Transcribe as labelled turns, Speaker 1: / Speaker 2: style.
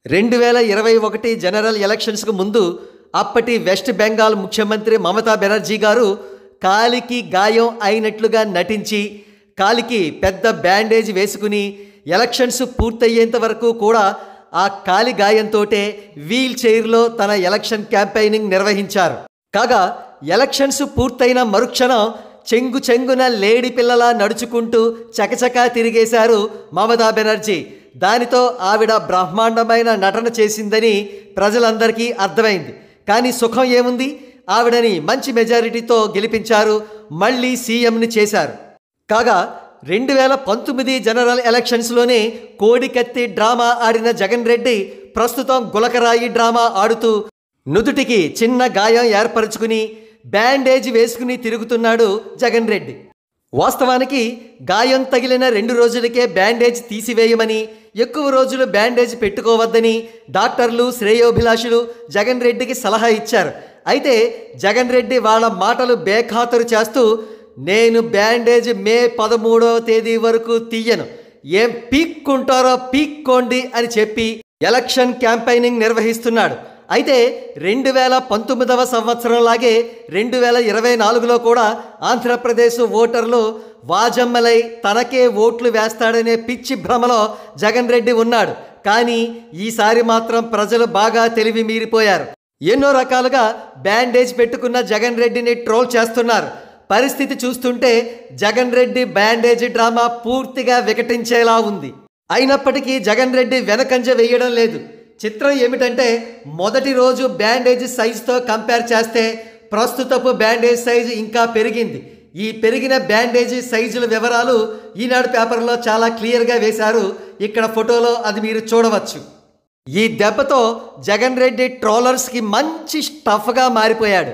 Speaker 1: 2021 general ఎలక్షన్స్కు ముందు అప్పటి west Bengal ముఖ్యమంత్రి మమతా బెనర్జీ గారు కాలికి గాయం అయినట్లుగా నటించి కాలికి పెద్ద బ్యాండేజ్ వేసుకుని ఎలక్షన్స్ పూర్తయ్యేంత వరకు కూడా ఆ కాలి గాయంతోటే వీల్ చైర్లో తన ఎలక్షన్ క్యాంపెయినింగ్ నిర్వహించారు. కాగా ఎలక్షన్స్ పూర్తయిన మరుక్షణం చెంగు చెంగున లేడి పిల్లలా నడుచుకుంటూ చకచకా తిరిగేశారు మమతా బెనర్జీ. దానితో ఆవిడ బ్రహ్మాండమైన నటన చేసిందని ప్రజలందరికీ అర్థమైంది. కానీ సుఖం ఏముంది, ఆవిడని మంచి మెజారిటీతో గెలిపించారు, మళ్ళీ సీఎంని చేశారు. కాగా 2019 జనరల్ ఎలక్షన్స్లోనే కోడికత్తి డ్రామా ఆడిన జగన్ రెడ్డి ప్రస్తుతం గులకరాయి డ్రామా ఆడుతూ నుదుటికి చిన్న గాయం ఏర్పరచుకుని బ్యాండేజ్ వేసుకుని తిరుగుతున్నాడు జగన్ రెడ్డి. వాస్తవానికి గాయం తగిలిన 2 రోజులకే బ్యాండేజ్ తీసివేయమని, ఎక్కువ రోజులు బ్యాండేజ్ పెట్టుకోవద్దని డాక్టర్లు శ్రేయోభిలాషులు జగన్ రెడ్డికి సలహా ఇచ్చారు. అయితే జగన్ రెడ్డి వాళ్ళ మాటలు బేఖాతరు చేస్తూ నేను బ్యాండేజ్ మే 13వ తేదీ వరకు తీయను, ఏం పీక్కుంటారో పీక్కోండి అని చెప్పి ఎలక్షన్ క్యాంపెయినింగ్ నిర్వహిస్తున్నాడు. అయితే 2019వ సంవత్సరంలాగే 2024లో కూడా ఆంధ్రప్రదేశ్ ఓటర్లు వాజమ్మలై తనకే ఓట్లు వేస్తాడనే పిచ్చి భ్రమలో జగన్ రెడ్డి ఉన్నాడు. కానీ ఈసారి మాత్రం ప్రజలు బాగా తెలివి మీరిపోయారు. ఎన్నో రకాలుగా బ్యాండేజ్ పెట్టుకున్న జగన్ రెడ్డిని ట్రోల్ చేస్తున్నారు. పరిస్థితి చూస్తుంటే జగన్ రెడ్డి బ్యాండేజ్ డ్రామా పూర్తిగా వికటించేలా ఉంది. అయినప్పటికీ జగన్ రెడ్డి వెనకంజ వేయడం లేదు. చిత్రం ఏమిటంటే మొదటి రోజు బ్యాండేజ్ సైజుతో కంపేర్ చేస్తే ప్రస్తుతపు బ్యాండేజ్ సైజు ఇంకా పెరిగింది. ఈ పెరిగిన బ్యాండేజ్ సైజుల వివరాలు ఈనాడు పేపర్లో చాలా క్లియర్గా వేశారు. ఇక్కడ ఫోటోలో అది మీరు చూడవచ్చు. ఈ దెబ్బతో జగన్ రెడ్డి ట్రోలర్స్కి మంచి స్టఫ్గా మారిపోయాడు.